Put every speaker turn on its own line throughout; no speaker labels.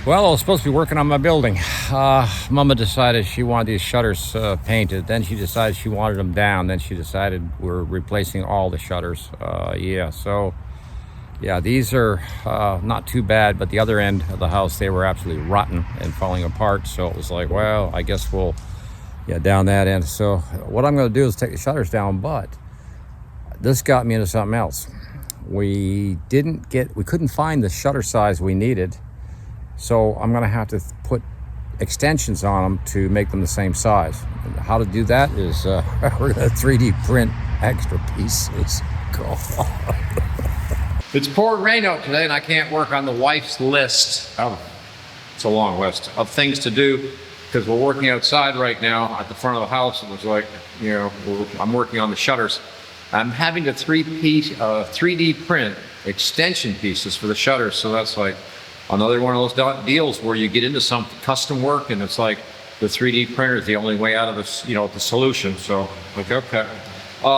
Well, I was supposed to be working on my building. Mama decided she wanted these shutters painted. Then she decided she wanted them down. Then she decided we're replacing all the shutters. Yeah, these are not too bad, but the other end of the house, they were absolutely rotten and falling apart. So it was like, well, I guess we'll, yeah, down that end. So what I'm going to do is take the shutters down, but this got me into something else. We couldn't find the shutter size we needed. So I'm going to have to put extensions on them to make them the same size. And how to do that is we're going to 3D print extra pieces. Cool. It's pouring rain out today, and I can't work on the wife's list. It's a long list of things to do because we're working outside right now at the front of the house. And it's like, I'm working on the shutters. I'm having to 3D print extension pieces for the shutters. So that's like another one of those deals where you get into some custom work and it's like the 3D printer is the only way out of this, the solution. So like, okay.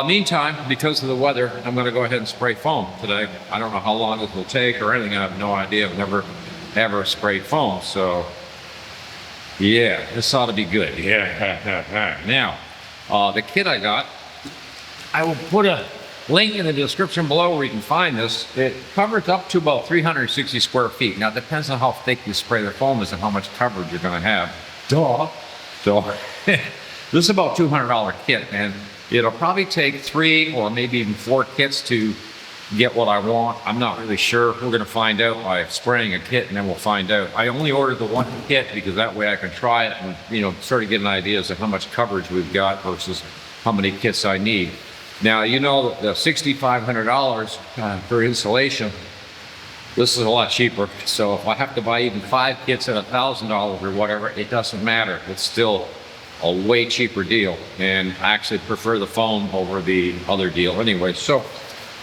Meantime, because of the weather, I'm going to go ahead and spray foam today. I don't know how long it will take or anything. I have no idea. I've never ever sprayed foam. So yeah, this ought to be good. Yeah. Now, the kit I got, I will put a link in the description below where you can find this. It covers up to about 360 square feet. Now, it depends on how thick you spray the foam is and how much coverage you're going to have. Duh. So, this is about $200 kit, and it'll probably take 3 or maybe even 4 kits to get what I want. I'm not really sure. We're going to find out by spraying a kit, and then we'll find out. I only ordered the one kit because that way I can try it and, sort of get an idea as to how much coverage we've got versus how many kits I need. Now, the $6,500 for installation, this is a lot cheaper. So if I have to buy even 5 kits at $1,000 or whatever, it doesn't matter. It's still a way cheaper deal. And I actually prefer the foam over the other deal anyway. So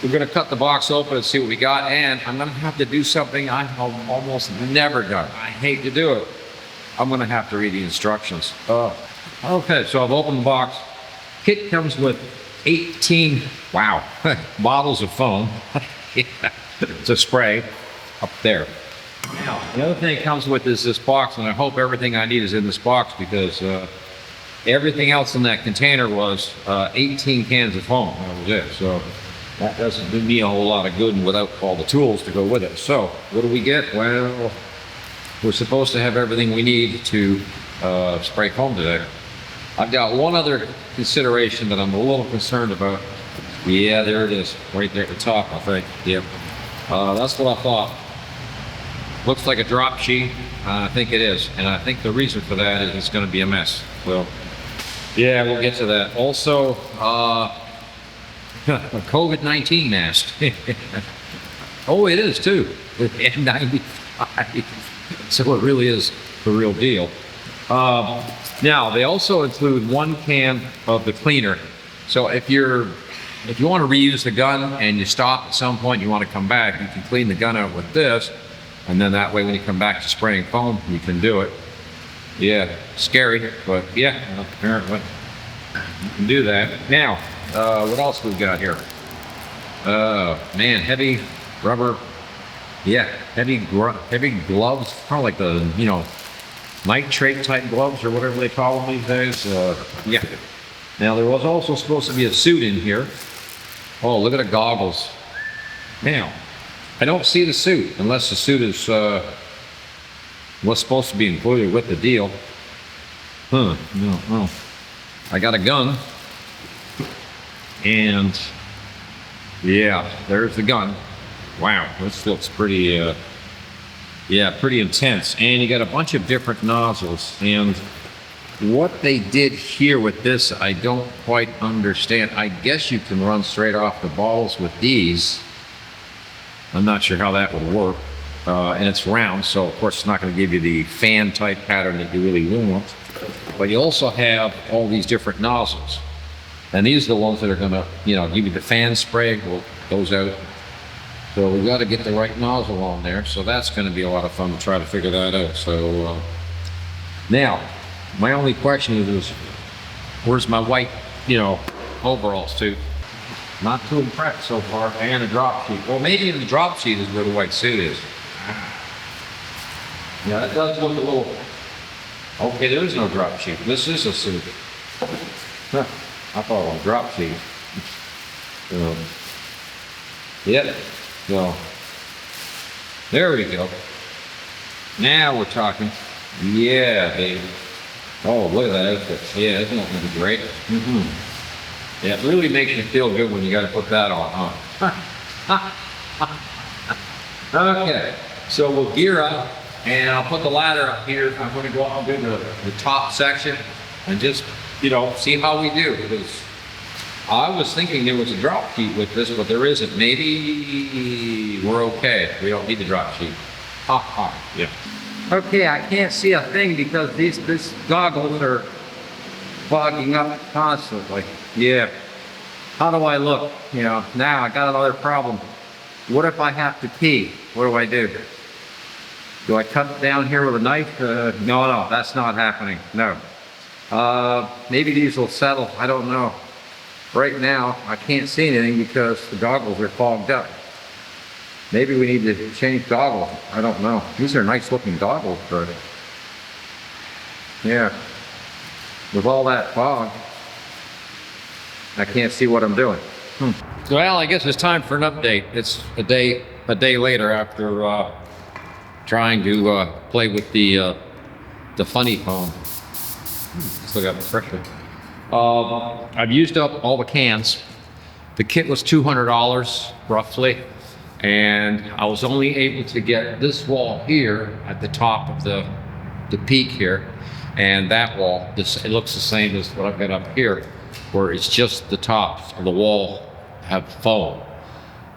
we're going to cut the box open and see what we got. And I'm going to have to do something I've almost never done. I hate to do it. I'm going to have to read the instructions. Okay, so I've opened the box. Kit comes with 18 bottles of foam to spray up there. Now, the other thing it comes with is this box, and I hope everything I need is in this box because everything else in that container was 18 cans of foam. That was it. So that doesn't do me a whole lot of good and without all the tools to go with it. So what do we get? Well, we're supposed to have everything we need to spray foam today. I've got one other consideration that I'm a little concerned about. Yeah, there it is, right there at the top, I think. Yep. That's what I thought. Looks like a drop sheet. I think it is. And I think the reason for that is it's going to be a mess. Well, yeah, we'll get to that. Also, a COVID-19 mask. Oh, it is too. N95. So it really is the real deal. Now, they also include 1 can of the cleaner. So if you want to reuse the gun and you stop at some point, you want to come back, you can clean the gun out with this. And then that way, when you come back to spraying foam, you can do it. Yeah, scary, but yeah, apparently you can do that. Now, what else we've got here? Man, heavy rubber. Yeah, heavy gloves, kind of like the, nitrate type gloves or whatever they call them these days. Yeah. Now there was also supposed to be a suit in here. Oh, look at the goggles. Now, I don't see the suit unless the suit is what's supposed to be included with the deal. No. I got a gun. And yeah, there's the gun. Wow, this looks pretty pretty intense. And you got a bunch of different nozzles. And what they did here with this, I don't quite understand. I guess you can run straight off the balls with these. I'm not sure how that would work. And it's round, so of course it's not going to give you the fan type pattern that you really want. But you also have all these different nozzles. And these are the ones that are going to, give you the fan spray. Well, goes out. So we've got to get the right nozzle on there. So that's going to be a lot of fun to try to figure that out. So now, my only question is where's my white, overalls suit? Not too impressed so far. And a drop sheet. Well, maybe the drop sheet is where the white suit is. Yeah, it does look a little, okay, there is no drop sheet. This is a suit. Huh, I thought it was a drop sheet. Yep, so, there we go. Now we're talking. Yeah, baby. Oh, look at that outfit. Yeah, isn't that great? Mm-hmm. Yeah, it really makes you feel good when you got to put that on, huh? Okay, so we'll gear up, and I'll put the ladder up here. I'm going to go out and do the top section, and just, you know, see how we do. Because I was thinking there was a drop sheet with this, but there isn't. Maybe we're okay. We don't need the drop sheet. Ha ha. Yeah. Okay, I can't see a thing because these goggles are fogging up constantly. Yeah. How do I look? You know, now I got another problem. What if I have to pee? What do I do? Do I cut down here with a knife? No, that's not happening. No. Maybe these will settle. I don't know. Right now, I can't see anything because the goggles are fogged up. Maybe we need to change goggles. I don't know. These are nice looking goggles, but yeah, with all that fog, I can't see what I'm doing. Well, I guess it's time for an update. It's a day later after trying to play with the funny phone. Still got the pressure. I've used up all the cans. The kit was $200 roughly, and I was only able to get this wall here at the top of the peak here, and that wall. It looks the same as what I've got up here, where it's just the tops of the wall have foam.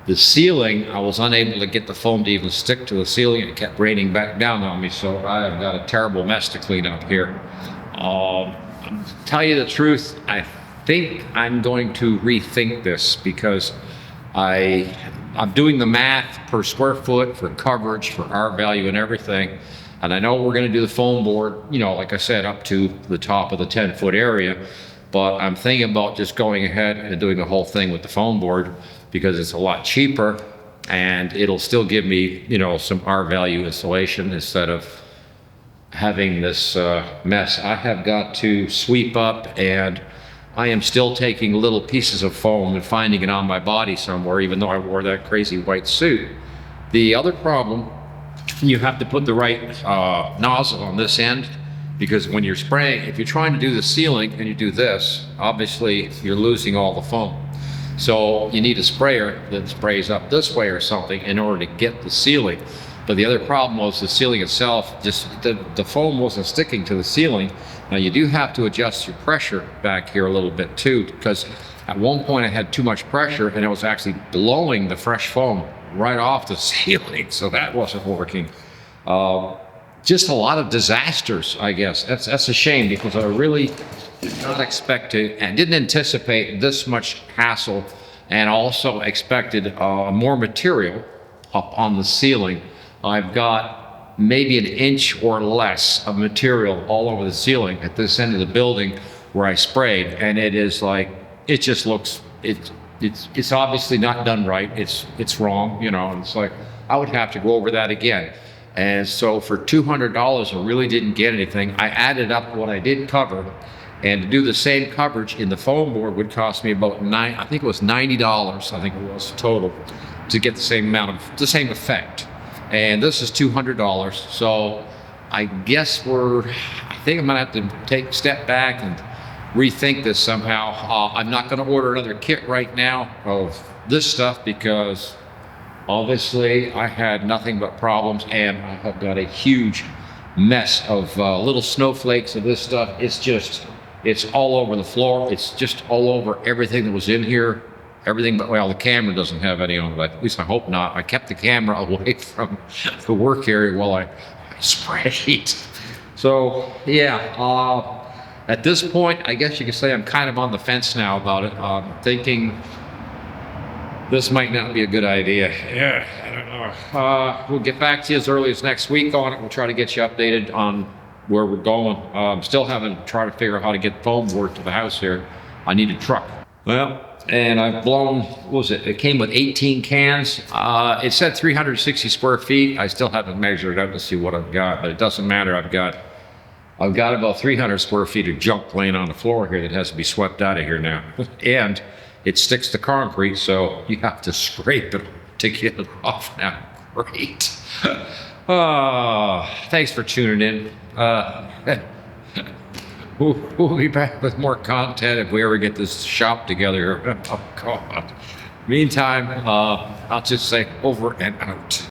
The ceiling, I was unable to get the foam to even stick to the ceiling. It kept raining back down on me, so I've got a terrible mess to clean up here. Tell you the truth, I think I'm going to rethink this because I'm doing the math per square foot for coverage, for R value and everything. And I know we're going to do the foam board, you know, like I said, up to the top of the 10-foot area. But I'm thinking about just going ahead and doing the whole thing with the foam board because it's a lot cheaper and it'll still give me, you know, some R value insulation instead of having this mess. I have got to sweep up, and I am still taking little pieces of foam and finding it on my body somewhere, even though I wore that crazy white suit. The other problem, you have to put the right nozzle on this end, because when you're spraying, if you're trying to do the ceiling and you do this, obviously you're losing all the foam. So you need a sprayer that sprays up this way or something in order to get the ceiling. But the other problem was the ceiling itself, just the foam wasn't sticking to the ceiling. Now you do have to adjust your pressure back here a little bit too, because at one point I had too much pressure and it was actually blowing the fresh foam right off the ceiling. So that wasn't working. Just a lot of disasters, I guess. That's a shame because I really did not expect to and didn't anticipate this much hassle, and also expected more material up on the ceiling. I've got maybe an inch or less of material all over the ceiling at this end of the building where I sprayed, and it is like, it just looks, it's obviously not done right. It's wrong, you know, and it's like, I would have to go over that again. And so for $200, I really didn't get anything. I added up what I did cover, and to do the same coverage in the foam board would cost me about I think it was $90, I think it was total, to get the same amount of, the same effect. And this is $200. So I guess I think I'm gonna have to take a step back and rethink this somehow. I'm not gonna order another kit right now of this stuff because obviously I had nothing but problems, and I have got a huge mess of little snowflakes of this stuff. It's all over the floor. It's just all over everything that was in here. Everything but, well, the camera doesn't have any on it. At least I hope not. I kept the camera away from the work area while I sprayed. So yeah, at this point, I guess you could say I'm kind of on the fence now about it. Thinking this might not be a good idea. Yeah, I don't know. We'll get back to you as early as next week on it. We'll try to get you updated on where we're going. Still haven't tried to figure out how to get foam board to the house here. I need a truck. Well, and I've blown, what was it? It came with 18 cans. It said 360 square feet. I still haven't measured it up to see what I've got, but it doesn't matter. I've got about 300 square feet of junk laying on the floor here that has to be swept out of here now. And it sticks to concrete, so you have to scrape it to get it off now. Great. Thanks for tuning in. We'll be back with more content if we ever get this shop together. Oh, God. Meantime, I'll just say over and out.